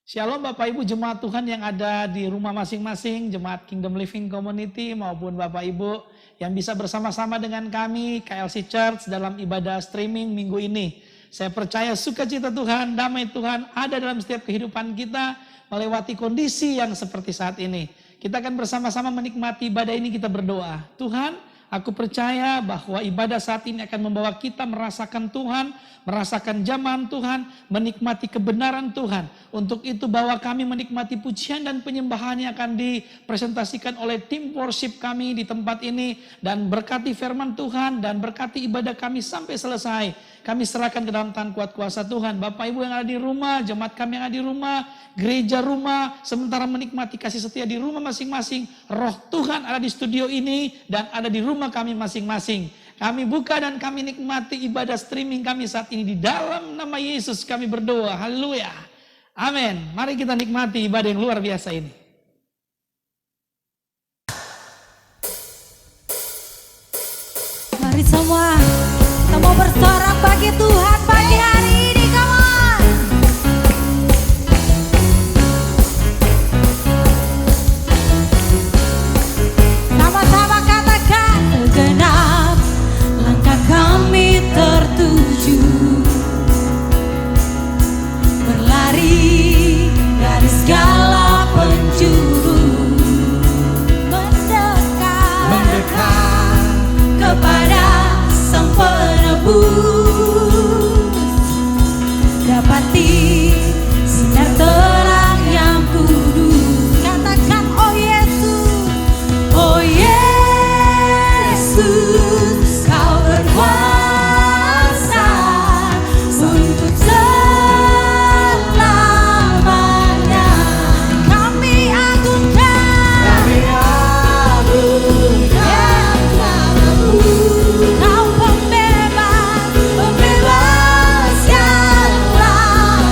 Shalom Bapak Ibu jemaat Tuhan yang ada di rumah masing-masing, jemaat Kingdom Living Community maupun Bapak Ibu yang bisa bersama-sama dengan kami KLC Church dalam ibadah streaming minggu ini. Saya percaya sukacita Tuhan, damai Tuhan ada dalam setiap kehidupan kita melewati kondisi yang seperti saat ini. Kita akan bersama-sama menikmati ibadah ini, kita berdoa. Tuhan, aku percaya bahwa ibadah saat ini akan membawa kita merasakan Tuhan, merasakan zaman Tuhan, menikmati kebenaran Tuhan. Untuk itu bawa kami menikmati pujian dan penyembahan yang akan dipresentasikan oleh tim worship kami di tempat ini. Dan berkati firman Tuhan dan berkati ibadah kami sampai selesai. Kami serahkan ke dalam tangan kuat kuasa Tuhan. Bapak Ibu yang ada di rumah, jemaat kami yang ada di rumah, gereja rumah, sementara menikmati kasih setia di rumah masing-masing. Roh Tuhan ada di studio ini dan ada di rumah kami masing-masing. Kami buka dan kami nikmati ibadah streaming kami saat ini. Di dalam nama Yesus kami berdoa. Haleluya. Amin. Mari kita nikmati ibadah yang luar biasa ini. Mari semua kita mau bersorak bagi Tuhan pagi hari ini, come on. Sama-sama katakan, segenap langkah kami tertuju, berlari dari segala penjuru, mendekat kepada Sang Penebus, dapati sinar terang yang kudus. Katakan, oh Yesus, oh Yesus, Kau berkuasa untuk selamanya. Kami agungkan, Kau pembebas, pembebas yang telah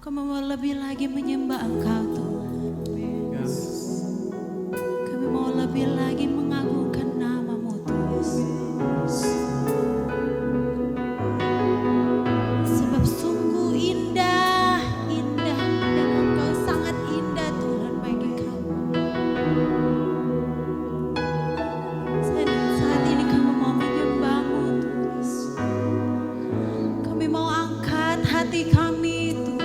Kami mau lebih lagi menyembah Engkau Tuhan. Kami mau lebih lagi mengagungkan nama-Mu Tuhan. Sebab sungguh indah, indah, dan Engkau sangat indah Tuhan bagi kami. Saat ini kami mau menyembah-Mu Tuhan. Kami mau angkat hati kami Tuhan.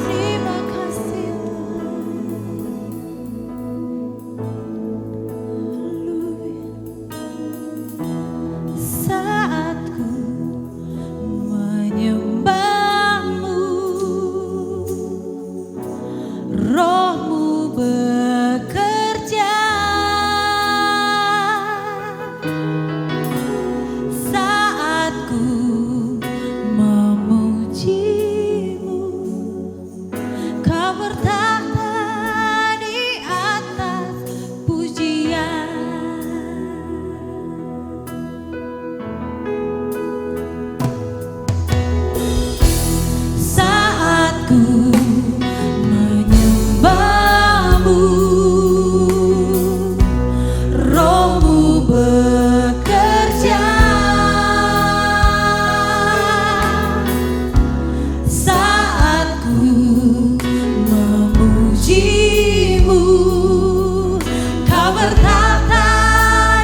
Terima kasih Tuhan. Saat ku menyembah-Mu, Roh-Mu bekerja. Saat ku memuji-Mu, Kau bertahta di atas pujian. Saat ku menyembah-Mu, Roh-Mu bekerja. Saat ku memuji-Mu, Kau bertahta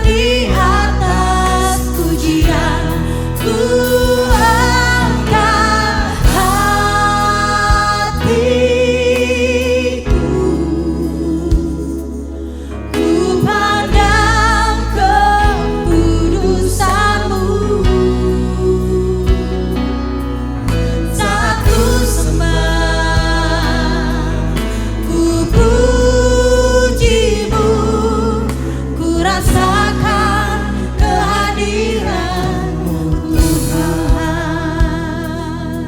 di atas pujian. Ku angkat hatiku, ku pandang kekudusan-Mu. Saat ku sembah, ku puji-Mu, ku rasakan kehadiran-Mu Tuhan.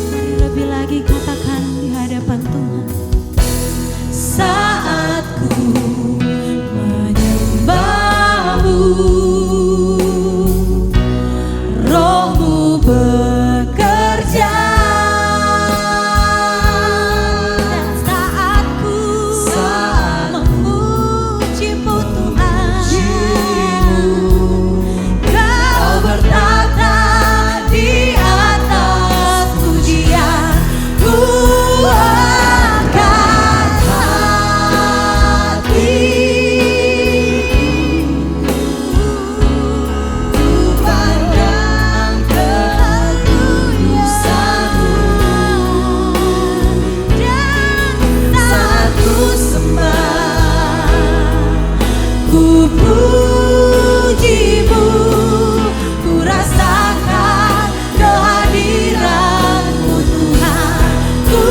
Mari lebih lagi katakan di hadapan Tuhan. Saat ku menyembah-Mu, Roh-Mu bekerja. Dan saat ku memuji-Mu Tuhan, Kau bertahta di atas pujian. Ku angkat hatiku, ku pandang kekudusan-Mu. Dan saat ku sembah, ku puji-Mu, ku rasakan kehadiran-Mu Tuhan. Ku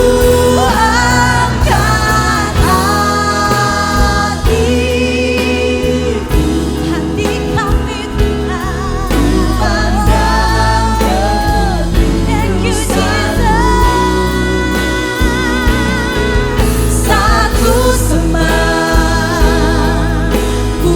angkat hatiku, hati kami Tuhan, ku pandang kekudusan-Mu. Saat ku sembah, ku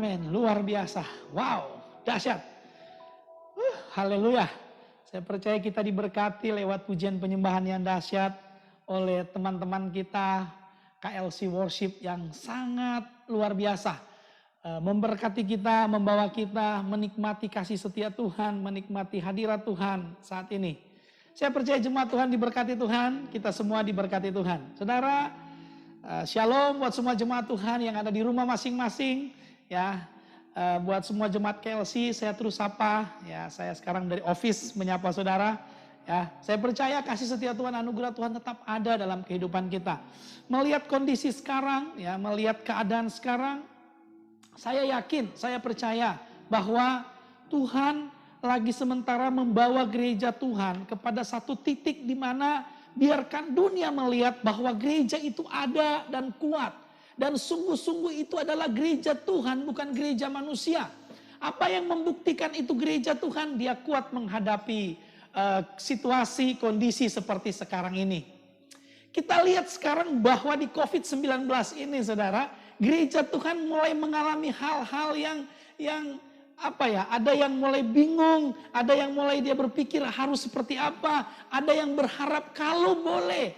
Amin. Luar biasa. Wow, dahsyat. Haleluya. Saya percaya kita diberkati lewat pujian penyembahan yang dahsyat oleh teman-teman kita KLC Worship yang sangat luar biasa. Memberkati kita, membawa kita menikmati kasih setia Tuhan, menikmati hadirat Tuhan saat ini. Saya percaya jemaat Tuhan diberkati Tuhan, kita semua diberkati Tuhan. Saudara, shalom buat semua jemaat Tuhan yang ada di rumah masing-masing. Ya, buat semua jemaat KLC, saya terus sapa. Ya, saya sekarang dari office menyapa saudara. Ya, saya percaya kasih setia Tuhan, anugerah Tuhan tetap ada dalam kehidupan kita. Melihat kondisi sekarang, ya, melihat keadaan sekarang, saya yakin, saya percaya bahwa Tuhan lagi sementara membawa gereja Tuhan kepada satu titik di mana biarkan dunia melihat bahwa gereja itu ada dan kuat. Dan sungguh-sungguh itu adalah gereja Tuhan, bukan gereja manusia. Apa yang membuktikan itu gereja Tuhan? Dia kuat menghadapi situasi, kondisi seperti sekarang ini. Kita lihat sekarang bahwa di COVID-19 ini, saudara, gereja Tuhan mulai mengalami hal-hal yang apa ya? Ada yang mulai bingung, ada yang mulai dia berpikir harus seperti apa, ada yang berharap kalau boleh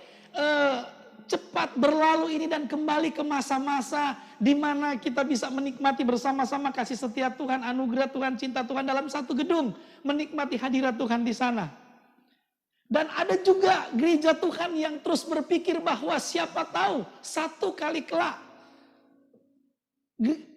cepat berlalu ini dan kembali ke masa-masa di mana kita bisa menikmati bersama-sama kasih setia Tuhan, anugerah Tuhan, cinta Tuhan dalam satu gedung, menikmati hadirat Tuhan di sana. Dan ada juga gereja Tuhan yang terus berpikir bahwa siapa tahu satu kali kelak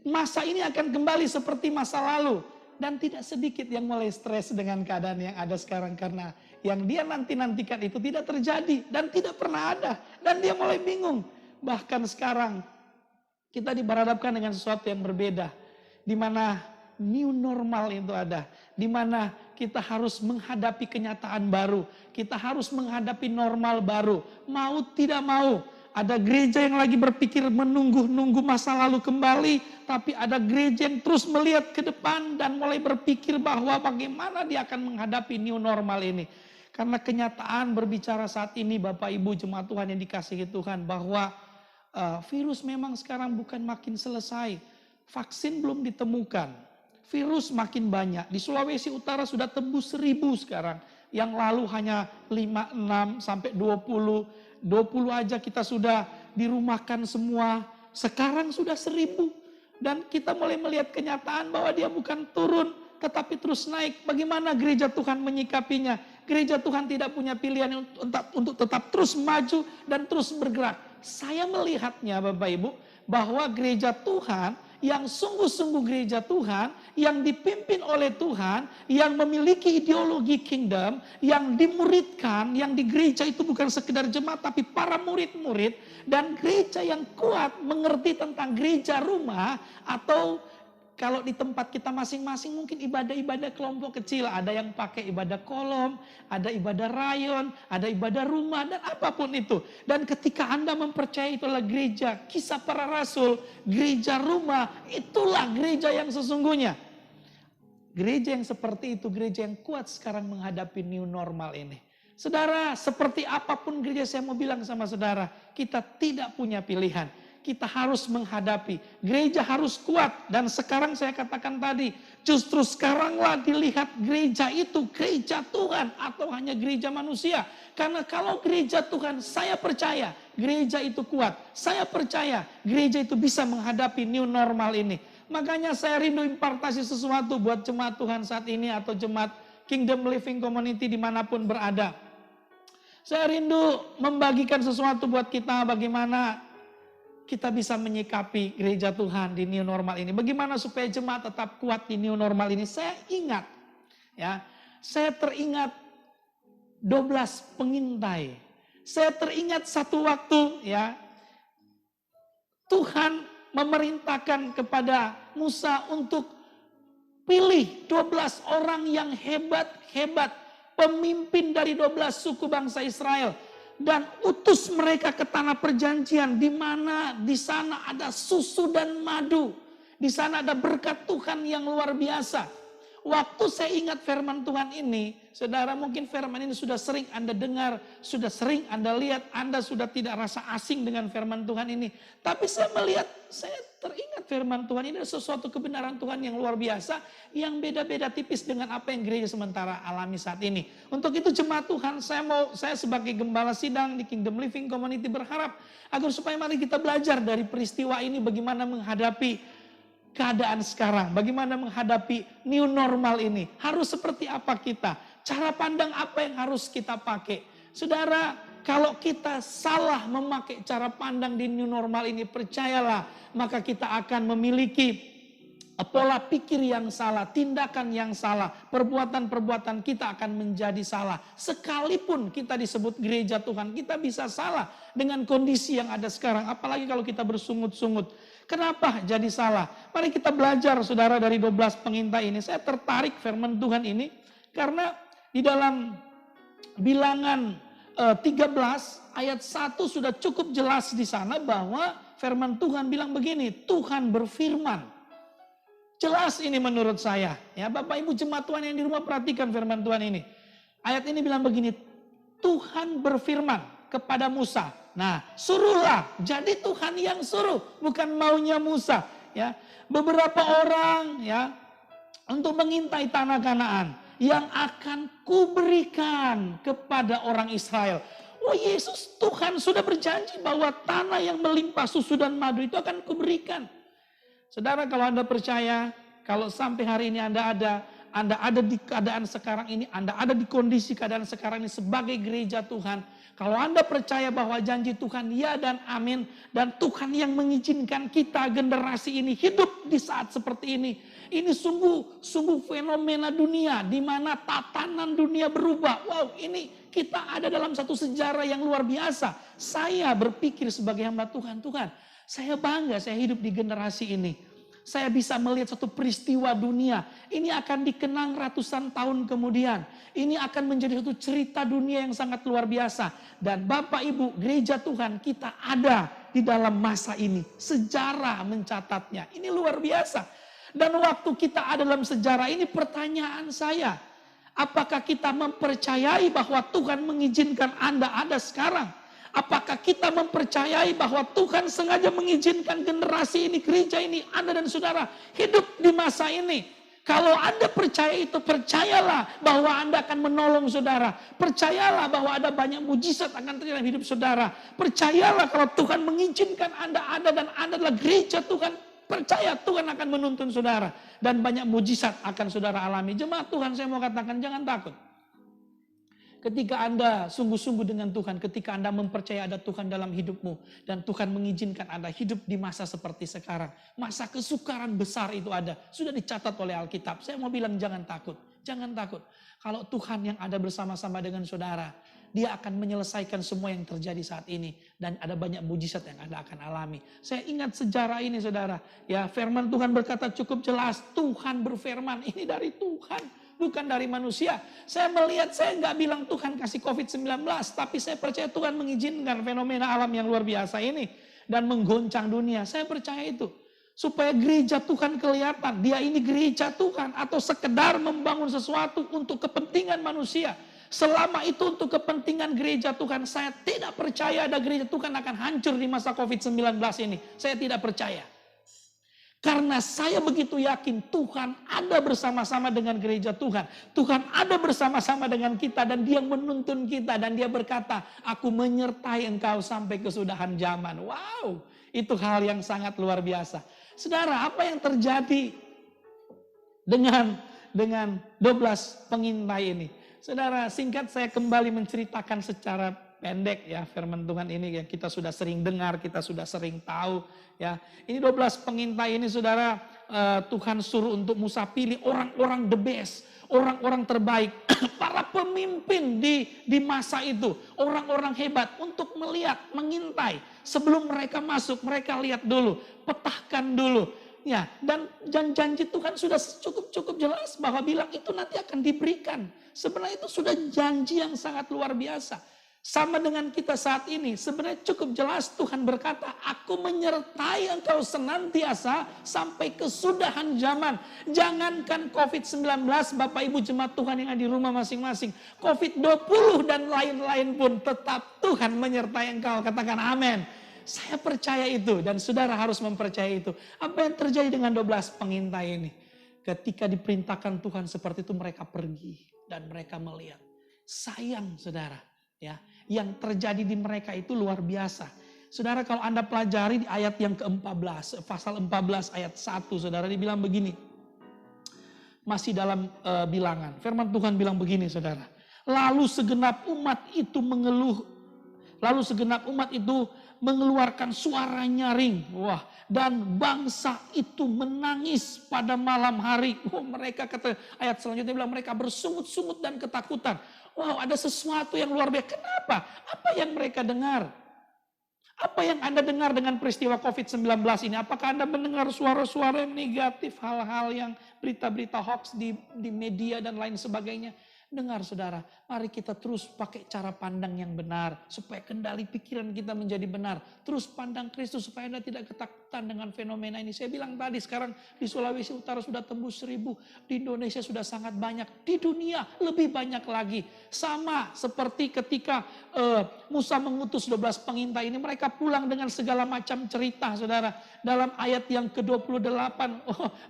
masa ini akan kembali seperti masa lalu. Dan tidak sedikit yang mulai stres dengan keadaan yang ada sekarang karena yang dia nanti-nantikan itu tidak terjadi dan tidak pernah ada. Dan dia mulai bingung. Bahkan sekarang kita diberhadapkan dengan sesuatu yang berbeda. Di mana new normal itu ada. Di mana kita harus menghadapi kenyataan baru. Kita harus menghadapi normal baru. Mau tidak mau. Ada gereja yang lagi berpikir menunggu masa lalu kembali. Tapi ada gereja yang terus melihat ke depan dan mulai berpikir bahwa bagaimana dia akan menghadapi new normal ini. Karena kenyataan berbicara saat ini Bapak Ibu jemaat Tuhan yang dikasihi Tuhan. Bahwa virus memang sekarang bukan makin selesai. Vaksin belum ditemukan. Virus makin banyak. Di Sulawesi Utara sudah tembus 1000 sekarang. Yang lalu hanya 5, 6 sampai 20. 20 aja kita sudah dirumahkan semua. Sekarang sudah 1000. Dan kita mulai melihat kenyataan bahwa dia bukan turun tetapi terus naik. Bagaimana gereja Tuhan menyikapinya? Gereja Tuhan tidak punya pilihan untuk tetap terus maju dan terus bergerak. Saya melihatnya Bapak Ibu bahwa gereja Tuhan yang sungguh-sungguh gereja Tuhan, yang dipimpin oleh Tuhan, yang memiliki ideologi kingdom, yang dimuridkan, yang di gereja itu bukan sekedar jemaat tapi para murid-murid, dan gereja yang kuat mengerti tentang gereja rumah atau kalau di tempat kita masing-masing mungkin ibadah-ibadah kelompok kecil. Ada yang pakai ibadah kolom, ada ibadah rayon, ada ibadah rumah, dan apapun itu. Dan ketika Anda mempercayai itulah gereja, kisah para rasul, gereja rumah, itulah gereja yang sesungguhnya. Gereja yang seperti itu, gereja yang kuat sekarang menghadapi new normal ini. Saudara, seperti apapun gereja, saya mau bilang sama saudara, kita tidak punya pilihan. Kita harus menghadapi. Gereja harus kuat. Dan sekarang saya katakan tadi, justru sekaranglah dilihat gereja itu gereja Tuhan atau hanya gereja manusia. Karena kalau gereja Tuhan, saya percaya gereja itu kuat. Saya percaya gereja itu bisa menghadapi new normal ini. Makanya saya rindu impartasi sesuatu buat jemaat Tuhan saat ini atau jemaat Kingdom Living Community dimanapun berada. Saya rindu membagikan sesuatu buat kita bagaimana kita bisa menyikapi gereja Tuhan di new normal ini. Bagaimana supaya jemaat tetap kuat di new normal ini. Saya ingat, ya, saya teringat 12 pengintai. Saya teringat satu waktu, ya, Tuhan memerintahkan kepada Musa untuk pilih 12 orang yang hebat-hebat. Pemimpin dari 12 suku bangsa Israel. Dan utus mereka ke tanah perjanjian di mana di sana ada susu dan madu. Di sana ada berkat Tuhan yang luar biasa. waktu saya ingat firman Tuhan ini, saudara mungkin firman ini sudah sering Anda dengar, sudah sering Anda lihat, Anda sudah tidak rasa asing dengan firman Tuhan ini. Tapi saya melihat, saya teringat firman Tuhan ini sesuatu kebenaran Tuhan yang luar biasa, yang beda-beda tipis dengan apa yang gereja sementara alami saat ini. Untuk itu jemaat Tuhan, saya sebagai gembala sidang di Kingdom Living Community berharap agar supaya mari kita belajar dari peristiwa ini bagaimana menghadapi keadaan sekarang, bagaimana menghadapi new normal ini. Harus seperti apa kita? Cara pandang apa yang harus kita pakai? Saudara, kalau kita salah memakai cara pandang di new normal ini, percayalah, maka kita akan memiliki pola pikir yang salah, tindakan yang salah, perbuatan-perbuatan kita akan menjadi salah. Sekalipun kita disebut gereja Tuhan, kita bisa salah dengan kondisi yang ada sekarang. Apalagi kalau kita bersungut-sungut. Kenapa jadi salah? Mari kita belajar saudara dari 12 pengintai ini. Saya tertarik firman Tuhan ini karena di dalam Bilangan 13 ayat 1 sudah cukup jelas di sana bahwa firman Tuhan bilang begini, Tuhan berfirman. Jelas ini menurut saya. Ya, Bapak Ibu jemaat Tuhan yang di rumah perhatikan firman Tuhan ini. Ayat ini bilang begini, Tuhan berfirman kepada Musa. Nah, suruhlah. Jadi Tuhan yang suruh, bukan maunya Musa. Ya, beberapa orang ya untuk mengintai tanah Kanaan yang akan kuberikan kepada orang Israel. Oh Yesus, Tuhan sudah berjanji bahwa tanah yang melimpah susu dan madu itu akan kuberikan. Saudara, kalau Anda percaya, kalau sampai hari ini Anda ada di keadaan sekarang ini, Anda ada di kondisi keadaan sekarang ini sebagai gereja Tuhan. Kalau Anda percaya bahwa janji Tuhan ya dan amin, dan Tuhan yang mengizinkan kita generasi ini hidup di saat seperti ini sungguh fenomena dunia di mana tatanan dunia berubah. Wow, ini kita ada dalam satu sejarah yang luar biasa. Saya berpikir sebagai hamba Tuhan, saya bangga saya hidup di generasi ini. Saya bisa melihat satu peristiwa dunia. Ini akan dikenang ratusan tahun kemudian. Ini akan menjadi satu cerita dunia yang sangat luar biasa. Dan Bapak Ibu, gereja Tuhan kita ada di dalam masa ini. Sejarah mencatatnya. Ini luar biasa. Dan waktu kita ada dalam sejarah ini, pertanyaan saya, apakah kita mempercayai bahwa Tuhan mengizinkan Anda ada sekarang? Apakah kita mempercayai bahwa Tuhan sengaja mengizinkan generasi ini, gereja ini, Anda dan saudara hidup di masa ini? Kalau Anda percaya itu, percayalah bahwa Anda akan menolong saudara. Percayalah bahwa ada banyak mujizat akan terjadi dalam hidup saudara. Percayalah kalau Tuhan mengizinkan Anda ada dan Anda adalah gereja Tuhan. Percaya Tuhan akan menuntun saudara. Dan banyak mujizat akan saudara alami. Jemaat Tuhan, saya mau katakan jangan takut. Ketika Anda sungguh-sungguh dengan Tuhan, ketika Anda mempercayai ada Tuhan dalam hidupmu, dan Tuhan mengizinkan Anda hidup di masa seperti sekarang, masa kesukaran besar itu ada, sudah dicatat oleh Alkitab. Saya mau bilang jangan takut, jangan takut. Kalau Tuhan yang ada bersama-sama dengan saudara, Dia akan menyelesaikan semua yang terjadi saat ini, dan ada banyak mujizat yang Anda akan alami. Saya ingat sejarah ini saudara, ya firman Tuhan berkata cukup jelas, Tuhan berfirman, ini dari Tuhan. Bukan dari manusia. Saya melihat, saya nggak bilang Tuhan kasih COVID-19. Tapi saya percaya Tuhan mengizinkan fenomena alam yang luar biasa ini. Dan menggoncang dunia. Saya percaya itu. Supaya gereja Tuhan kelihatan. Dia ini gereja Tuhan. Atau sekedar membangun sesuatu untuk kepentingan manusia. Selama itu untuk kepentingan gereja Tuhan. Saya tidak percaya ada gereja Tuhan akan hancur di masa COVID-19 ini. Saya tidak percaya. Karena saya begitu yakin Tuhan ada bersama-sama dengan gereja Tuhan. Tuhan ada bersama-sama dengan kita dan Dia menuntun kita. Dan Dia berkata, aku menyertai engkau sampai kesudahan zaman. Wow, itu hal yang sangat luar biasa. Saudara, apa yang terjadi dengan 12 pengintai ini? Saudara, singkat saya kembali menceritakan secara pendek ya firman Tuhan ini yang kita sudah sering dengar, kita sudah sering tahu ya. Ini 12 pengintai ini saudara, Tuhan suruh untuk Musa pilih orang-orang the best, orang-orang terbaik, para pemimpin di masa itu, orang-orang hebat untuk melihat, mengintai. Sebelum mereka masuk, mereka lihat dulu, petahkan dulu. Ya, dan janji Tuhan sudah cukup jelas bahwa bilang itu nanti akan diberikan. Sebenarnya itu sudah janji yang sangat luar biasa. Sama dengan kita saat ini, sebenarnya cukup jelas Tuhan berkata, aku menyertai engkau senantiasa sampai kesudahan zaman. Jangankan COVID-19, Bapak Ibu jemaat Tuhan yang ada di rumah masing-masing. COVID-20 dan lain-lain pun tetap Tuhan menyertai engkau. Katakan amin. Saya percaya itu dan saudara harus mempercayai itu. Apa yang terjadi dengan 12 pengintai ini? Ketika diperintahkan Tuhan seperti itu mereka pergi dan mereka melihat. Sayang saudara. Ya, yang terjadi di mereka itu luar biasa. Saudara kalau Anda pelajari di ayat yang ke-14, pasal 14 ayat 1, saudara dibilang begini. Masih dalam bilangan, firman Tuhan bilang begini saudara. Lalu segenap umat itu mengeluarkan suara nyaring. Wah, dan bangsa itu menangis pada malam hari. Mereka kata ayat selanjutnya bilang mereka bersungut-sungut dan ketakutan. Wow, ada sesuatu yang luar biasa. Kenapa? Apa yang mereka dengar? Apa yang Anda dengar dengan peristiwa COVID-19 ini? Apakah Anda mendengar suara-suara yang negatif, hal-hal yang berita-berita hoax di media dan lain sebagainya? Dengar saudara, mari kita terus pakai cara pandang yang benar. Supaya kendali pikiran kita menjadi benar. Terus pandang Kristus supaya Anda tidak ketakutan dengan fenomena ini. Saya bilang tadi sekarang di Sulawesi Utara sudah tembus 1000. Di Indonesia sudah sangat banyak. Di dunia lebih banyak lagi. Sama seperti ketika Musa mengutus 12 pengintai ini. Mereka pulang dengan segala macam cerita saudara. Dalam ayat yang ke-28.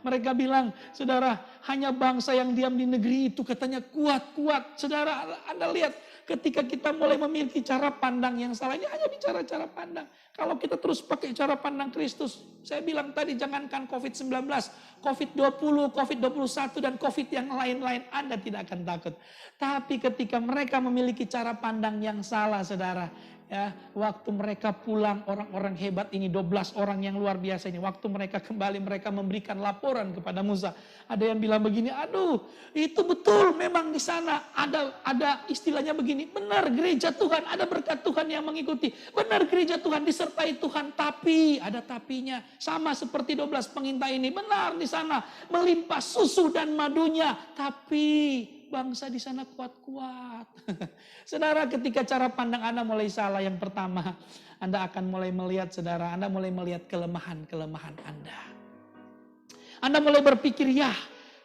Mereka bilang saudara hanya bangsa yang diam di negeri itu katanya kuat. Saudara, Anda lihat ketika kita mulai memiliki cara pandang yang salah, ini hanya bicara cara pandang. Kalau kita terus pakai cara pandang Kristus, saya bilang tadi jangankan COVID-19, COVID-20, COVID-21 dan COVID yang lain-lain, Anda tidak akan takut. Tapi ketika mereka memiliki cara pandang yang salah, saudara, ya, waktu mereka pulang orang-orang hebat ini 12 orang yang luar biasa ini, waktu mereka kembali mereka memberikan laporan kepada Musa. Ada yang bilang begini, aduh itu betul memang di sana ada istilahnya begini, benar gereja Tuhan ada berkat Tuhan yang mengikuti, benar gereja Tuhan disertai Tuhan, tapi ada tapinya. Sama seperti 12 pengintai ini, benar di sana melimpah susu dan madunya, tapi bangsa di sana kuat-kuat. Saudara, ketika cara pandang Anda mulai salah, yang pertama, Anda akan mulai melihat, saudara, Anda mulai melihat kelemahan-kelemahan Anda. Anda mulai berpikir, ya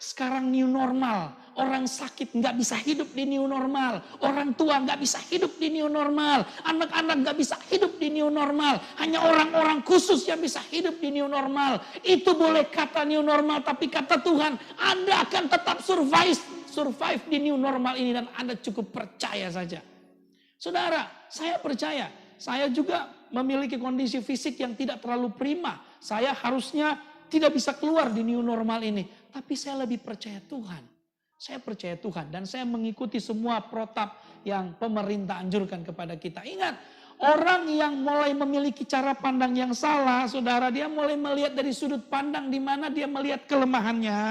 sekarang new normal. Orang sakit nggak bisa hidup di new normal. Orang tua nggak bisa hidup di new normal. Anak-anak nggak bisa hidup di new normal. Hanya orang-orang khusus yang bisa hidup di new normal. Itu boleh kata new normal, tapi kata Tuhan, Anda akan tetap survive di new normal ini dan Anda cukup percaya saja. Saudara, saya percaya. Saya juga memiliki kondisi fisik yang tidak terlalu prima. Saya harusnya tidak bisa keluar di new normal ini. Tapi saya lebih percaya Tuhan. Saya percaya Tuhan dan saya mengikuti semua protap yang pemerintah anjurkan kepada kita. Ingat, orang yang mulai memiliki cara pandang yang salah, saudara, dia mulai melihat dari sudut pandang di mana dia melihat kelemahannya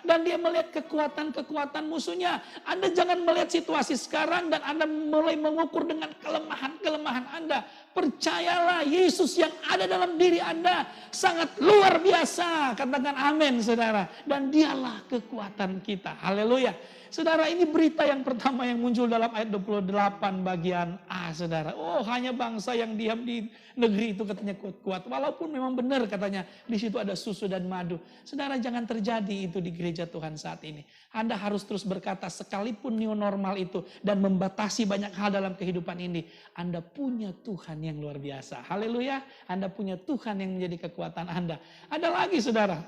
dan dia melihat kekuatan-kekuatan musuhnya. Anda jangan melihat situasi sekarang dan Anda mulai mengukur dengan kelemahan-kelemahan Anda. Percayalah, Yesus yang ada dalam diri Anda sangat luar biasa. Katakan amin, saudara. Dan dialah kekuatan kita. Haleluya. Saudara, ini berita yang pertama yang muncul dalam ayat 28 bagian A, saudara. Oh, hanya bangsa yang diam di negeri itu katanya kuat-kuat. Walaupun memang benar katanya di situ ada susu dan madu. Saudara, jangan terjadi itu di gereja Tuhan saat ini. Anda harus terus berkata sekalipun new normal itu dan membatasi banyak hal dalam kehidupan ini, Anda punya Tuhan yang luar biasa. Haleluya. Anda punya Tuhan yang menjadi kekuatan Anda. Ada lagi, saudara.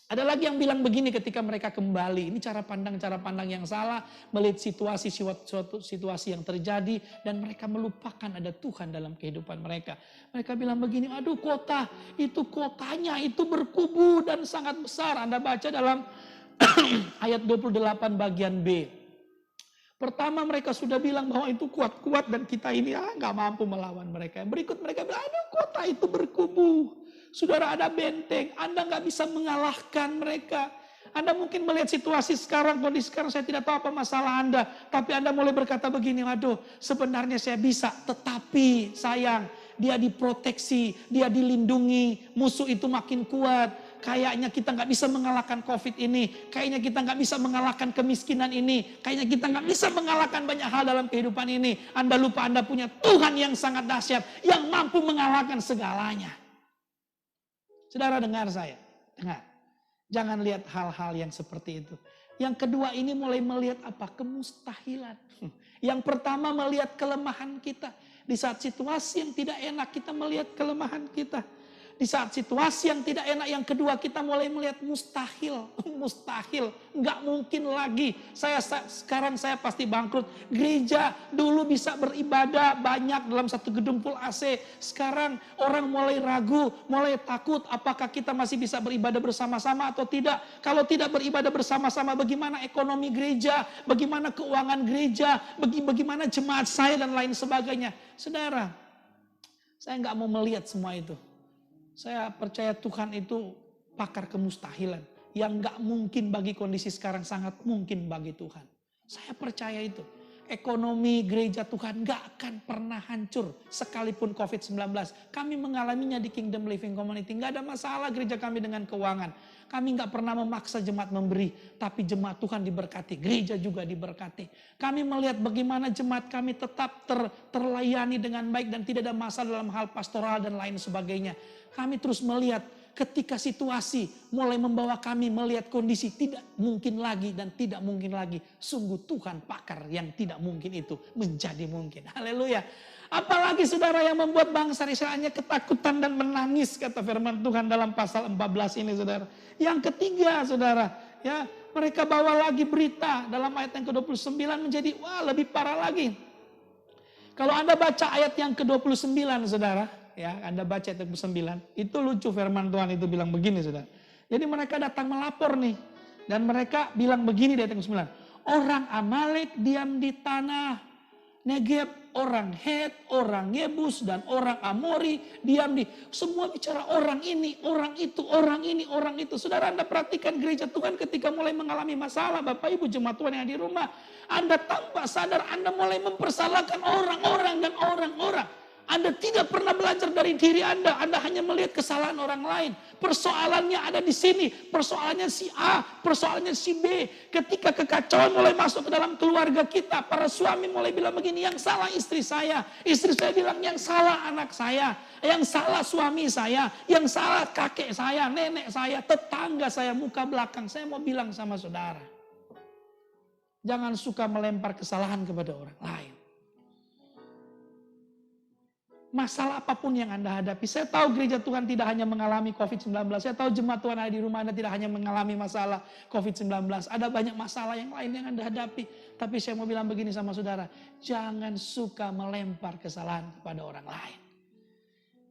Ada lagi yang bilang begini ketika mereka kembali. Ini cara pandang yang salah. Melihat suatu situasi yang terjadi. Dan mereka melupakan ada Tuhan dalam kehidupan mereka. Mereka bilang begini, aduh kota, itu kotanya itu berkubu dan sangat besar. Anda baca dalam ayat 28 bagian B. Pertama mereka sudah bilang bahwa itu kuat-kuat dan kita ini nggak mampu melawan mereka. Berikut mereka bilang, aduh kota itu berkubu. Saudara, ada benteng, Anda nggak bisa mengalahkan mereka. Anda mungkin melihat situasi sekarang, kondisi sekarang saya tidak tahu apa masalah Anda. Tapi Anda mulai berkata begini, waduh sebenarnya saya bisa, tetapi sayang dia diproteksi, dia dilindungi, musuh itu makin kuat. kayaknya kita nggak bisa mengalahkan COVID ini. Kayaknya kita nggak bisa mengalahkan kemiskinan ini. Kayaknya kita nggak bisa mengalahkan banyak hal dalam kehidupan ini. Anda lupa Anda punya Tuhan yang sangat dahsyat, yang mampu mengalahkan segalanya. Saudara dengar saya, dengar. Jangan lihat hal-hal yang seperti itu. Yang kedua ini mulai melihat apa? Kemustahilan. Yang pertama melihat kelemahan kita. Di saat situasi yang tidak enak kita melihat kelemahan kita. Di saat situasi yang tidak enak yang kedua kita mulai melihat mustahil. Mustahil. Nggak mungkin lagi. Sekarang saya pasti bangkrut. Gereja dulu bisa beribadah banyak dalam satu gedung full AC. Sekarang orang mulai ragu, mulai takut apakah kita masih bisa beribadah bersama-sama atau tidak. Kalau tidak beribadah bersama-sama bagaimana ekonomi gereja, bagaimana keuangan gereja, bagaimana jemaat saya dan lain sebagainya. Saudara, saya nggak mau melihat semua itu. Saya percaya Tuhan itu pakar kemustahilan. Yang gak mungkin bagi kondisi sekarang sangat mungkin bagi Tuhan. Saya percaya itu. Ekonomi gereja Tuhan gak akan pernah hancur sekalipun COVID-19. Kami mengalaminya di Kingdom Living Community. Gak ada masalah gereja kami dengan keuangan. Kami gak pernah memaksa jemaat memberi. Tapi jemaat Tuhan diberkati. Gereja juga diberkati. Kami melihat bagaimana jemaat kami tetap terlayani dengan baik. Dan tidak ada masalah dalam hal pastoral dan lain sebagainya. Kami terus melihat ketika situasi mulai membawa kami melihat kondisi tidak mungkin lagi dan tidak mungkin lagi. Sungguh Tuhan pakar yang tidak mungkin itu menjadi mungkin. Haleluya. Apalagi saudara yang membuat bangsa Israelnya ketakutan dan menangis kata firman Tuhan dalam pasal 14 ini saudara. Yang ketiga saudara, ya mereka bawa lagi berita dalam ayat yang ke-29 menjadi lebih parah lagi. Kalau Anda baca ayat yang ke-29 saudara, ya, Anda baca ayat 29, itu lucu firman Tuhan itu bilang begini saudara. Jadi mereka datang melapor nih. Dan mereka bilang begini di ayat 29. Orang Amalek diam di tanah Negeb, orang Het, orang Yebus, dan orang Amori diam di. Semua bicara orang ini, orang itu, orang ini, orang itu. Saudara Anda perhatikan gereja Tuhan ketika mulai mengalami masalah. Bapak Ibu jemaat Tuhan yang di rumah. Anda tanpa sadar Anda mulai mempersalahkan orang-orang dan orang-orang. Anda tidak pernah belajar dari diri Anda. Anda hanya melihat kesalahan orang lain. Persoalannya ada di sini. Persoalannya si A, persoalannya si B. Ketika kekacauan mulai masuk ke dalam keluarga kita. Para suami mulai bilang begini, yang salah istri saya. Istri saya bilang yang salah anak saya. Yang salah suami saya. Yang salah kakek saya, nenek saya, tetangga saya, muka belakang. Saya mau bilang sama saudara. Jangan suka melempar kesalahan kepada orang lain. Masalah apapun yang Anda hadapi. Saya tahu gereja Tuhan tidak hanya mengalami COVID-19. Saya tahu jemaat Tuhan ada di rumah Anda tidak hanya mengalami masalah COVID-19. Ada banyak masalah yang lain yang Anda hadapi. Tapi saya mau bilang begini sama saudara. Jangan suka melempar kesalahan kepada orang lain.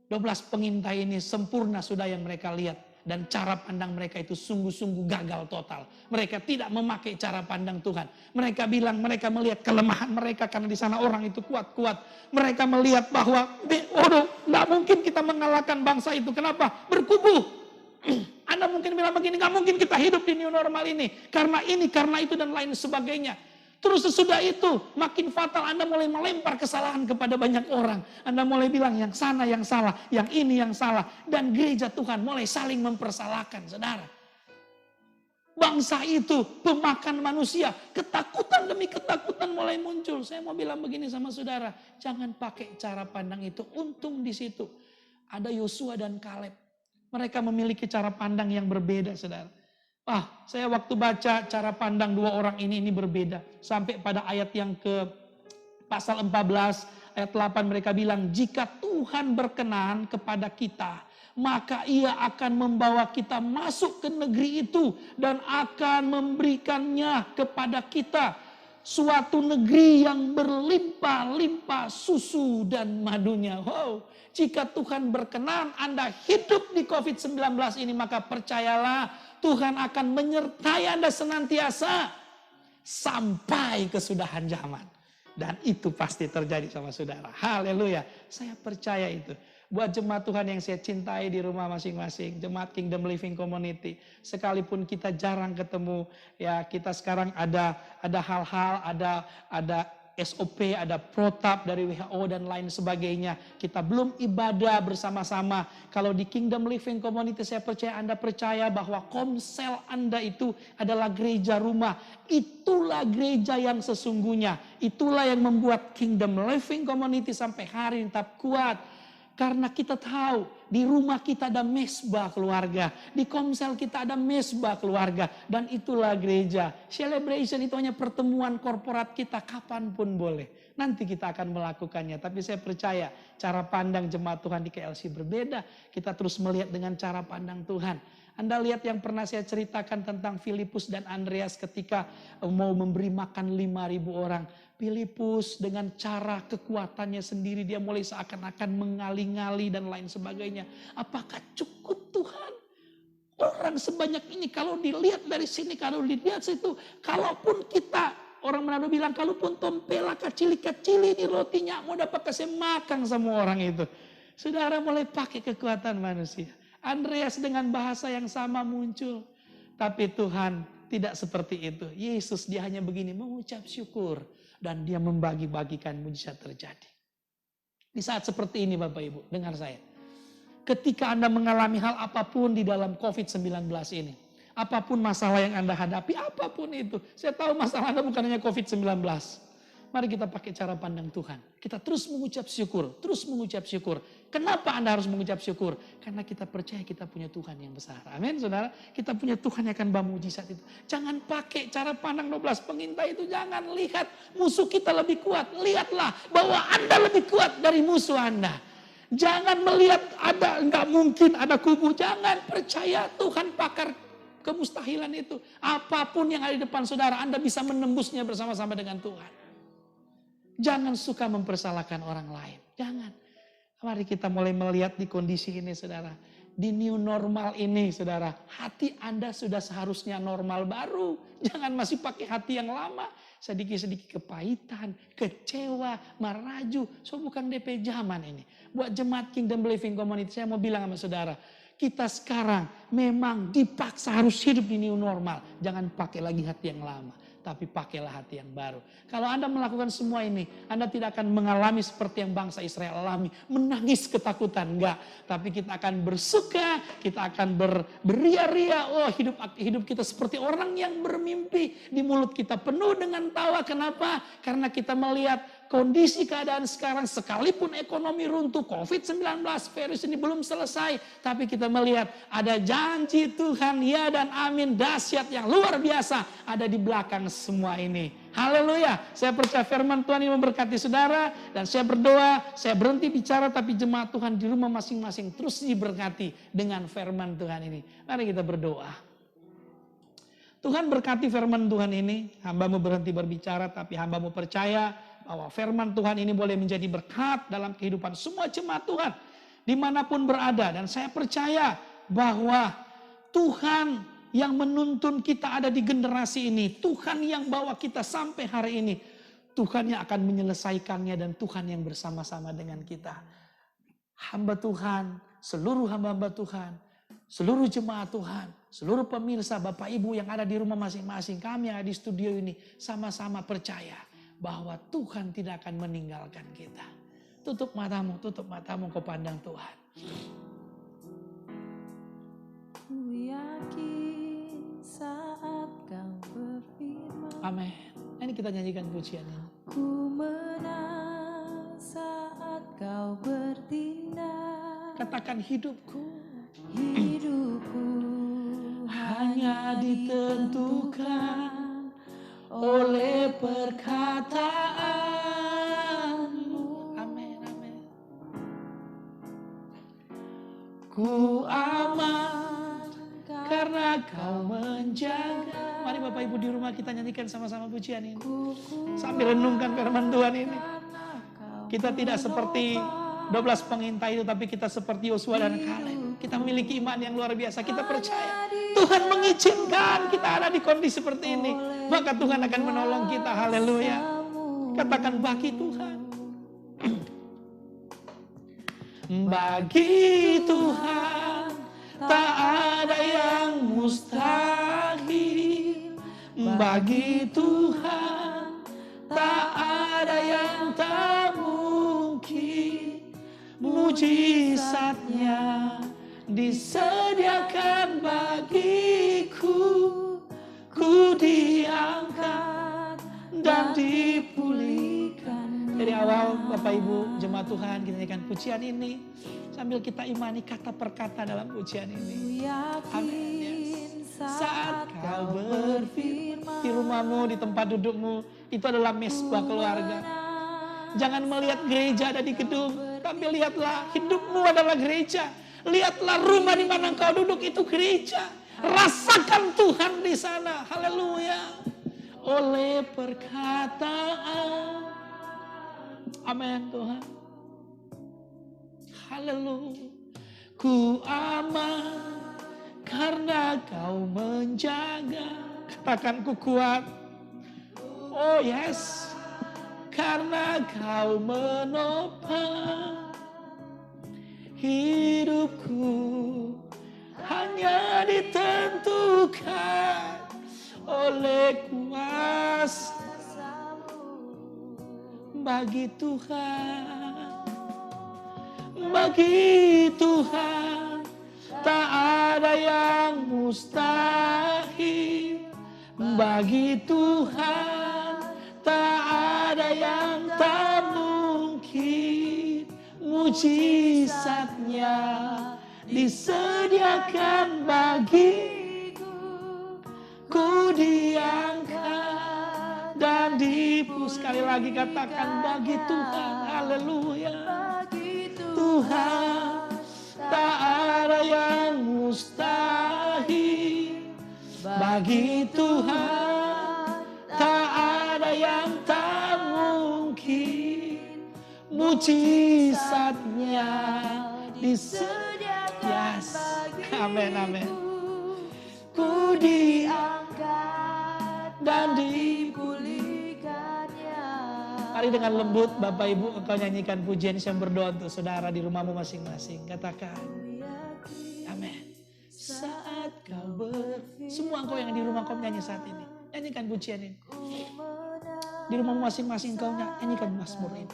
12 pengintai ini sempurna sudah yang mereka lihat. Dan cara pandang mereka itu sungguh-sungguh gagal total. Mereka tidak memakai cara pandang Tuhan. Mereka bilang mereka melihat kelemahan mereka karena di sana orang itu kuat-kuat. Mereka melihat bahwa, nggak mungkin kita mengalahkan bangsa itu. Kenapa? Berkubu. Anda mungkin bilang begini, nggak mungkin kita hidup di new normal ini. Karena ini, karena itu dan lain sebagainya. Terus sesudah itu makin fatal Anda mulai melempar kesalahan kepada banyak orang. Anda mulai bilang yang sana yang salah, yang ini yang salah. Dan gereja Tuhan mulai saling mempersalahkan saudara. Bangsa itu pemakan manusia. Ketakutan demi ketakutan mulai muncul. Saya mau bilang begini sama saudara. Jangan pakai cara pandang itu. Untung di situ ada Yosua dan Kaleb. Mereka memiliki cara pandang yang berbeda saudara. Saya waktu baca cara pandang dua orang ini berbeda. Sampai pada ayat yang ke pasal 14 ayat 8 mereka bilang, jika Tuhan berkenan kepada kita, maka ia akan membawa kita masuk ke negeri itu dan akan memberikannya kepada kita. Suatu negeri yang berlimpah-limpah susu dan madunya. Wow. Jika Tuhan berkenan Anda hidup di COVID-19 ini, maka percayalah Tuhan akan menyertai Anda senantiasa sampai kesudahan zaman. Dan itu pasti terjadi sama saudara. Haleluya. Saya percaya itu. Buat jemaat Tuhan yang saya cintai di rumah masing-masing. Jemaat Kingdom Living Community. Sekalipun kita jarang ketemu. Ya kita sekarang ada hal-hal, ada SOP, ada protap dari WHO dan lain sebagainya. Kita belum ibadah bersama-sama. Kalau di Kingdom Living Community saya percaya Anda percaya bahwa komsel Anda itu adalah gereja rumah. Itulah gereja yang sesungguhnya. Itulah yang membuat Kingdom Living Community sampai hari ini tetap kuat. Karena kita tahu di rumah kita ada mesbah keluarga. Di komsel kita ada mesbah keluarga. Dan itulah gereja. Celebration itu hanya pertemuan korporat kita kapanpun boleh. Nanti kita akan melakukannya. Tapi saya percaya cara pandang jemaat Tuhan di KLC berbeda. Kita terus melihat dengan cara pandang Tuhan. Anda lihat yang pernah saya ceritakan tentang Filipus dan Andreas ketika mau memberi makan 5.000 orang. Filipus dengan cara kekuatannya sendiri dia mulai seakan-akan mengali-ngali dan lain sebagainya. Apakah cukup Tuhan? Orang sebanyak ini kalau dilihat dari sini, kalau dilihat situ, kalaupun kita, orang Manado bilang, kalaupun tompela kecil-kecil ini rotinya mau dapat kasih makan semua orang itu. Saudara mulai pakai kekuatan manusia. Andreas dengan bahasa yang sama muncul. Tapi Tuhan tidak seperti itu. Yesus dia hanya begini mengucap syukur. Dan dia membagi-bagikan mujizat terjadi. Di saat seperti ini Bapak Ibu, dengar saya. Ketika Anda mengalami hal apapun di dalam COVID-19 ini. Apapun masalah yang Anda hadapi, apapun itu. Saya tahu masalah Anda bukan hanya COVID-19. Mari kita pakai cara pandang Tuhan. Kita terus mengucap syukur, terus mengucap syukur. Kenapa Anda harus mengucap syukur? Karena kita percaya kita punya Tuhan yang besar. Amin saudara. Kita punya Tuhan yang akan bawa mujizat itu. Jangan pakai cara pandang 12 pengintai itu. Jangan lihat musuh kita lebih kuat. Lihatlah bahwa Anda lebih kuat dari musuh Anda. Jangan melihat ada, enggak mungkin ada kubu. Jangan percaya Tuhan pakar kemustahilan itu. Apapun yang ada di depan saudara, Anda bisa menembusnya bersama-sama dengan Tuhan. Jangan suka mempersalahkan orang lain. Jangan. Mari kita mulai melihat di kondisi ini saudara. Di new normal ini saudara. Hati Anda sudah seharusnya normal baru. Jangan masih pakai hati yang lama. Sedikit-sedikit kepahitan, kecewa, maraju. So bukan DP zaman ini. Buat jemaat Kingdom Living Community saya mau bilang sama saudara. Kita sekarang memang dipaksa harus hidup di new normal. Jangan pakai lagi hati yang lama. Tapi pakailah hati yang baru. Kalau Anda melakukan semua ini, Anda tidak akan mengalami seperti yang bangsa Israel alami. Menangis ketakutan, enggak. Tapi kita akan bersuka, kita akan beria-ria. Oh hidup kita seperti orang yang bermimpi. Di mulut kita penuh dengan tawa. Kenapa? Karena kita melihat kondisi keadaan sekarang sekalipun ekonomi runtuh, COVID-19 virus ini belum selesai. Tapi kita melihat ada janji Tuhan, ya dan amin, dahsyat yang luar biasa ada di belakang semua ini. Haleluya. Saya percaya firman Tuhan ini memberkati saudara. Dan saya berdoa, saya berhenti bicara tapi jemaat Tuhan di rumah masing-masing terus diberkati dengan firman Tuhan ini. Mari kita berdoa. Tuhan berkati firman Tuhan ini. Hamba-Mu berhenti berbicara tapi hamba-Mu percaya bahwa firman Tuhan ini boleh menjadi berkat dalam kehidupan semua jemaat Tuhan. Dimanapun berada. Dan saya percaya bahwa Tuhan yang menuntun kita ada di generasi ini. Tuhan yang bawa kita sampai hari ini. Tuhan yang akan menyelesaikannya dan Tuhan yang bersama-sama dengan kita. Hamba Tuhan, seluruh hamba-hamba Tuhan, seluruh jemaat Tuhan, seluruh pemirsa Bapak Ibu yang ada di rumah masing-masing. Kami yang ada di studio ini sama-sama percaya bahwa Tuhan tidak akan meninggalkan kita. Tutup matamu, kau pandang Tuhan. Ku yakin saat kau berfirman. Amin. Ini kita nyanyikan pujian ini. Ku menang saat kau bertindak. Katakan hidupku. Hidupku Hanya ditentukan oleh perkataanmu. Amin, amin. Ku aman karena kau menjaga. Mari Bapak Ibu di rumah kita nyanyikan sama-sama pujian ini. Sambil renungkan firman Tuhan ini. Kita tidak seperti 12 pengintai itu, tapi kita seperti Yosua dan Kaleb. Kita memiliki iman yang luar biasa. Kita percaya Tuhan mengizinkan kita ada di kondisi seperti ini. Maka Tuhan akan menolong kita. Haleluya. Katakan bagi Tuhan. Bagi Tuhan tak ada yang mustahil. Bagi Tuhan tak ada mujizatnya disediakan bagiku. Ku diangkat dan dipulihkan. Dari awal Bapak Ibu jemaat Tuhan kita nyanyikan pujian ini sambil kita imani kata per kata dalam pujian ini. Amin. Yes. Saat kau berfirman di rumahmu, di tempat dudukmu, itu adalah mesbah keluarga. Jangan melihat gereja ada di gedung, tapi lihatlah hidupmu adalah gereja. Lihatlah rumah di mana engkau duduk itu gereja. Rasakan Tuhan di sana. Haleluya. Oleh perkataan. Amin Tuhan. Haleluya. Ku aman karena kau menjaga. Katakan ku kuat. Oh yes. Karena kau menopang hidupku. Hanya ditentukan oleh kuasa-Mu. Bagi Tuhan, bagi Tuhan tak ada yang mustahil. Bagi Tuhan tak ada yang tak mungkin. Mujizatnya disediakan bagiku. Ku diangkat dan sekali lagi katakan bagi Tuhan. Haleluya. Tuhan tak ada yang mustahil. Bagi Tuhan tak ada yang tak mungkin. Mujizatnya disediakan. Yes. Amin, amin. Ku diangkat dan dipulihkannya. Mari dengan lembut Bapak Ibu engkau nyanyikan pujian yang berdoa untuk saudara di rumahmu masing-masing. Katakan. Amin. Saat kau semua engkau yang di rumah kau nyanyi saat ini. Nyanyikan pujian ini. Di rumahmu masing-masing engkau nyanyikan mazmur ini.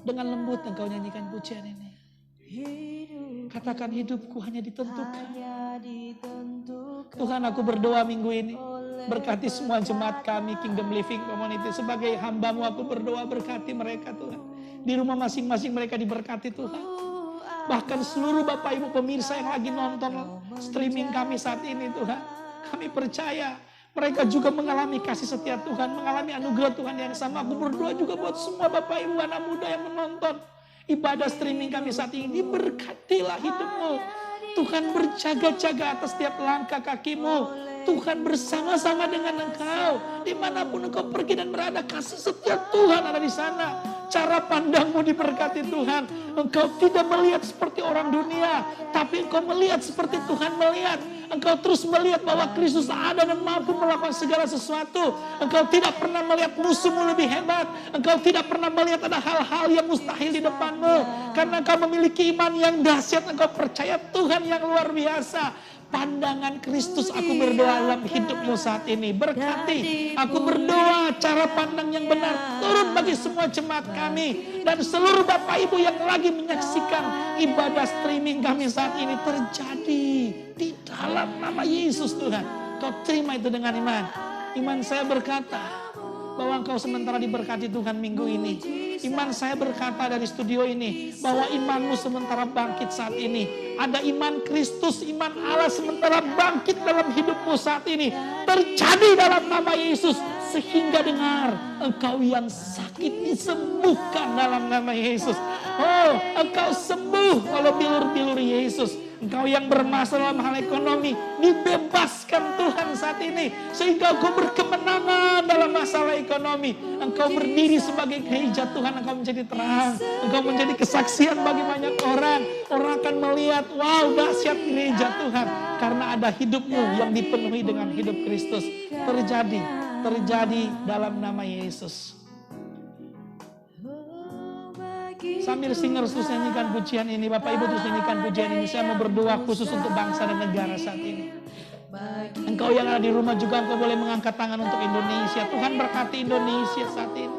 Dengan lembut engkau nyanyikan pujian ini. Katakan hidupku hanya ditentukan. Tuhan aku berdoa minggu ini. Berkati semua jemaat kami Kingdom Living Community. Sebagai hamba-Mu aku berdoa berkati mereka Tuhan. Di rumah masing-masing mereka diberkati Tuhan. Bahkan seluruh Bapak Ibu pemirsa yang lagi nonton streaming kami saat ini Tuhan. Kami percaya mereka juga mengalami kasih setia Tuhan. Mengalami anugerah Tuhan yang sama. Aku berdoa juga buat semua Bapak Ibu anak muda yang menonton ibadah streaming kami saat ini. Berkatilah hidupmu. Tuhan berjaga-jaga atas setiap langkah kakimu. Tuhan bersama-sama dengan engkau. Dimanapun engkau pergi dan berada, kasih setia Tuhan ada di sana. Cara pandangmu diberkati Tuhan. Engkau tidak melihat seperti orang dunia, tapi engkau melihat seperti Tuhan melihat. Engkau terus melihat bahwa Kristus ada dan mampu melakukan segala sesuatu. Engkau tidak pernah melihat musuhmu lebih hebat. Engkau tidak pernah melihat ada hal-hal yang mustahil di depanmu. Karena engkau memiliki iman yang dahsyat. Engkau percaya Tuhan yang luar biasa. Pandangan Kristus aku berdoa dalam hidupmu saat ini. Berkati, aku berdoa cara pandang yang benar turun bagi semua jemaat kami. Dan seluruh Bapak Ibu yang lagi menyaksikan ibadah streaming kami saat ini terjadi di dalam nama Yesus Tuhan. Kau terima itu dengan iman. Iman saya berkata bahwa engkau sementara diberkati Tuhan minggu ini. Iman saya berkata dari studio ini bahwa imanmu sementara bangkit saat ini. Ada iman Kristus, iman Allah sementara bangkit dalam hidupmu saat ini. Terjadi dalam nama Yesus. Sehingga dengar engkau yang sakit disembuhkan dalam nama Yesus. Oh, engkau sembuh oleh bilur-bilur Yesus. Engkau yang bermasalah dalam hal ekonomi dibebaskan Tuhan saat ini. Sehingga engkau berkemenangan dalam masalah ekonomi. Engkau berdiri sebagai gereja Tuhan. Engkau menjadi terang. Engkau menjadi kesaksian bagi banyak orang. Orang akan melihat, wow, dahsyat gereja Tuhan. Karena ada hidupmu yang dipenuhi dengan hidup Kristus. Terjadi dalam nama Yesus. Sambil singer terus nyanyikan pujian ini, Bapak Ibu terus nyanyikan pujian ini. Saya mau berdoa khusus untuk bangsa dan negara saat ini. Engkau yang ada di rumah juga engkau boleh mengangkat tangan untuk Indonesia. Tuhan berkati Indonesia saat ini.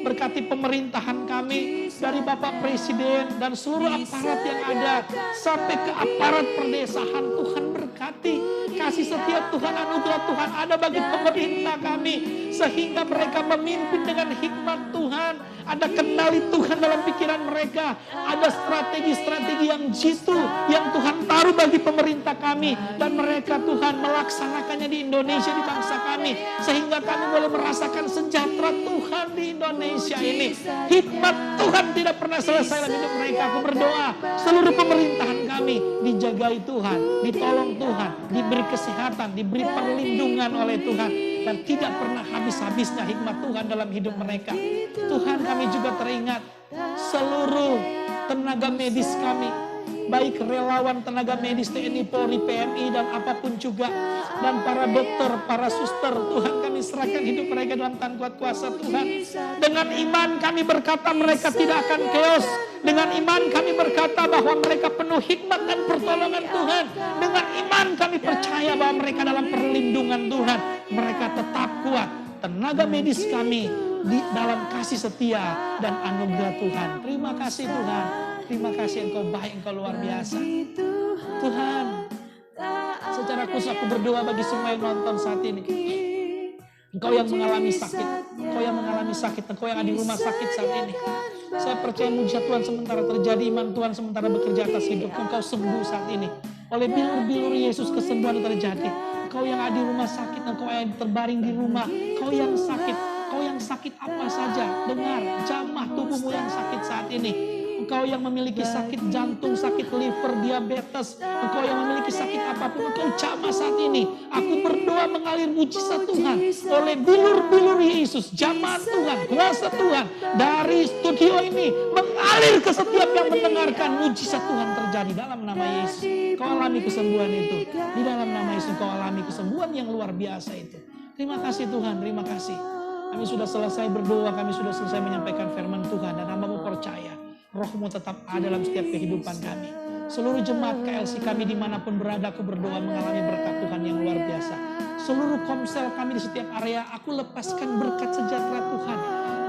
berkati pemerintahan kami, dari Bapak Presiden dan seluruh aparat yang ada, sampai ke aparat perdesaan. Tuhan berkati, kasih setiap Tuhan, anugerah Tuhan ada bagi pemerintah kami, sehingga mereka memimpin dengan hikmat Tuhan. Ada kendali Tuhan dalam pikiran mereka, ada strategi-strategi yang jitu yang Tuhan taruh bagi pemerintah kami, dan mereka Tuhan melaksanakannya di Indonesia, di bangsa kami, sehingga kami boleh merasakan sejahtera Tuhan di Indonesia ini. Hikmat Tuhan tidak pernah selesai dalam hidup mereka. Aku berdoa seluruh pemerintahan kami dijagai Tuhan, ditolong Tuhan, diberi kesehatan, diberi perlindungan oleh Tuhan, dan tidak pernah habis-habisnya hikmat Tuhan dalam hidup mereka. Tuhan, kami juga teringat seluruh tenaga medis kami, baik relawan tenaga medis TNI, Polri, PMI, dan apapun juga, dan para dokter, para suster. Tuhan, kami serahkan hidup mereka dalam tangan kuat kuasa Tuhan. Dengan iman kami berkata mereka tidak akan chaos. Dengan iman kami berkata bahwa mereka penuh hikmat dan pertolongan Tuhan. Dengan iman kami percaya bahwa mereka dalam perlindungan Tuhan. Mereka tetap kuat. Tenaga medis kami di dalam kasih setia dan anugerah Tuhan. Terima kasih Tuhan. Terima kasih, Engkau baik, Engkau luar biasa. Tuhan, secara khusus aku berdoa bagi semua yang nonton saat ini. Engkau yang mengalami sakit, Engkau yang mengalami sakit, Engkau yang ada di rumah sakit saat ini. Saya percaya mujizat Tuhan sementara terjadi, iman Tuhan sementara bekerja atas hidup. Engkau sembuh saat ini. Oleh bilur-bilur Yesus kesembuhan terjadi. Engkau yang ada di rumah sakit, Engkau yang terbaring di rumah, Engkau yang sakit. Engkau yang sakit apa saja, dengar, jamah tubuhmu yang sakit saat ini. Engkau yang memiliki sakit jantung, sakit liver, diabetes, engkau yang memiliki sakit apapun, engkau jamah saat ini. Aku berdoa mengalir mujizat Tuhan oleh bilur-bilur Yesus, jamah Tuhan, kuasa Tuhan dari studio ini mengalir ke setiap yang mendengarkan. Mujizat Tuhan terjadi dalam nama Yesus. Kau alami kesembuhan itu. Di dalam nama Yesus kau alami kesembuhan yang luar biasa itu. Terima kasih Tuhan, terima kasih. Kami sudah selesai berdoa, kami sudah selesai menyampaikan firman Tuhan, dan hamba-Mu percaya Roh-Mu tetap ada dalam setiap kehidupan kami. Seluruh jemaat KLC kami dimanapun berada, aku berdoa mengalami berkat Tuhan yang luar biasa. Seluruh komsel kami di setiap area, aku lepaskan berkat sejahtera Tuhan.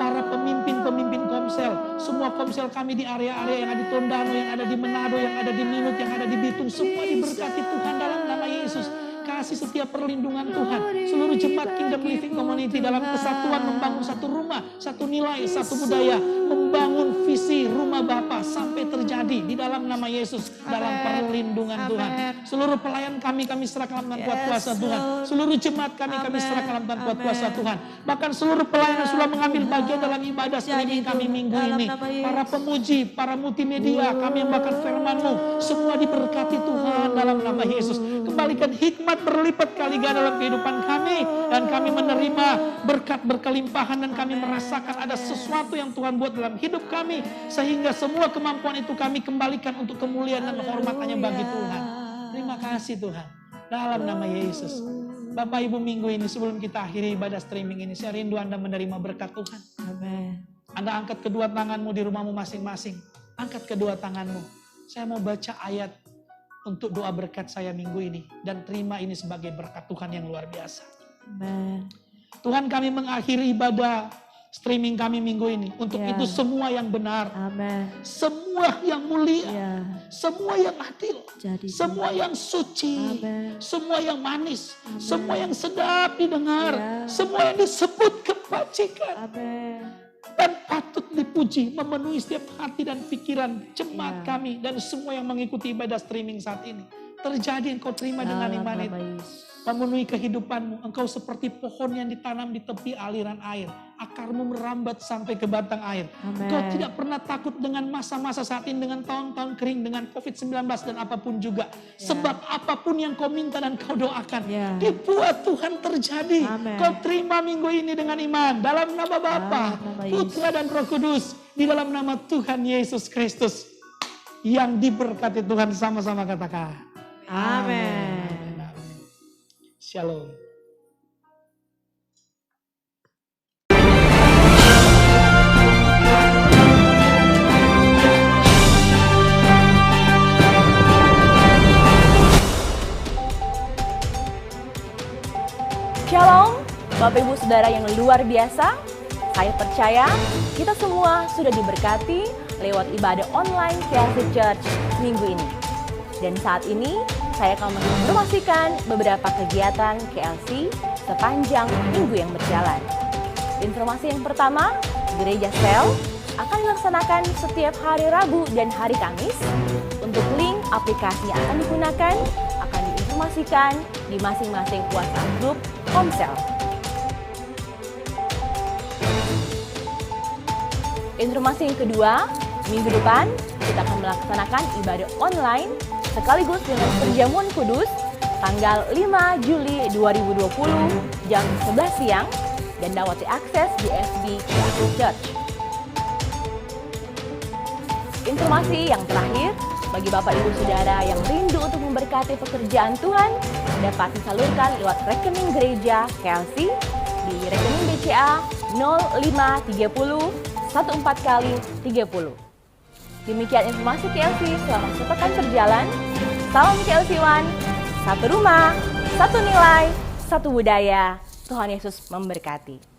Para pemimpin-pemimpin komsel, semua komsel kami di area-area yang ada di Tondano, yang ada di Manado, yang ada di Minut, yang ada di Bitung, semua diberkati Tuhan dalam nama Yesus. Kasih setiap perlindungan Tuhan. Seluruh jemaat Kingdom Living Community dalam kesatuan membangun satu rumah, satu nilai, satu budaya, membangun visi rumah Bapa sampai terjadi di dalam nama Yesus, dalam perlindungan Tuhan. Seluruh pelayan kami serahkan dalam kuat kuasa Tuhan. Seluruh jemaat kami serahkan dalam kuat kuasa Tuhan. Bahkan seluruh pelayan yang sudah mengambil bagian dalam ibadah streaming kami minggu ini, para pemuji, para multimedia, kami yang bahkan firman-Mu, semua diberkati Tuhan dalam nama Yesus. Kembalikan hikmat berlipat kali ganda dalam kehidupan kami, dan kami menerima berkat berkelimpahan, dan kami merasakan ada sesuatu yang Tuhan buat dalam hidup kami, sehingga semua kemampuan itu kami kembalikan untuk kemuliaan dan hormat-Nya bagi Tuhan. Terima kasih Tuhan dalam nama Yesus. Bapak Ibu, minggu ini sebelum kita akhiri ibadah streaming ini, saya rindu Anda menerima berkat Tuhan. Amin. Anda angkat kedua tanganmu di rumahmu masing-masing. Angkat kedua tanganmu. Saya mau baca ayat untuk doa berkat saya minggu ini, dan terima ini sebagai berkat Tuhan yang luar biasa. Amen. Tuhan, kami mengakhiri ibadah streaming kami minggu ini. Untuk itu semua yang benar, Amen. semua yang mulia, semua yang adil, Jadi semua yang suci, Amen. semua yang manis, semua yang sedap didengar, semua yang disebut kebajikan Amen. dan patut dipuji, memenuhi setiap hati dan pikiran jemaat kami dan semua yang mengikuti ibadah streaming saat ini. Terjadi, engkau terima dengan iman itu. Memenuhi kehidupanmu. Engkau seperti pohon yang ditanam di tepi aliran air. Akarmu merambat sampai ke batang air. Amen. Engkau tidak pernah takut dengan masa-masa saat ini, dengan tahun-tahun kering, dengan COVID-19 dan apapun juga. Sebab apapun yang kau minta dan kau doakan, dibuat Tuhan terjadi. Amen. Kau terima minggu ini dengan iman. Dalam nama Bapa, Putra dan Roh Kudus. Di dalam nama Tuhan Yesus Kristus. Yang diberkati Tuhan, sama-sama katakan. Amin. Shalom. Shalom, Bapak Ibu Saudara yang luar biasa. Saya percaya kita semua sudah diberkati lewat ibadah online KLC Church minggu ini. Dan saat ini saya akan menginformasikan beberapa kegiatan KLC sepanjang minggu yang berjalan. Informasi yang pertama, Gereja Sel akan dilaksanakan setiap hari Rabu dan hari Kamis. Untuk link aplikasi yang akan digunakan akan diinformasikan di masing-masing WhatsApp grup Komsel. Informasi yang kedua, minggu depan kita akan melaksanakan ibadah online sekaligus dengan perjamuan kudus tanggal 5 Juli 2020 jam 11 siang dan dapat diakses di FB KLC Church. Informasi yang terakhir, bagi Bapak Ibu Saudara yang rindu untuk memberkati pekerjaan Tuhan, dapat disalurkan lewat rekening gereja KLC di rekening BCA 0530 14 kali 30. Demikian informasi KLC selama sepekan berjalan. Salam KLC One, satu rumah, satu nilai, satu budaya. Tuhan Yesus memberkati.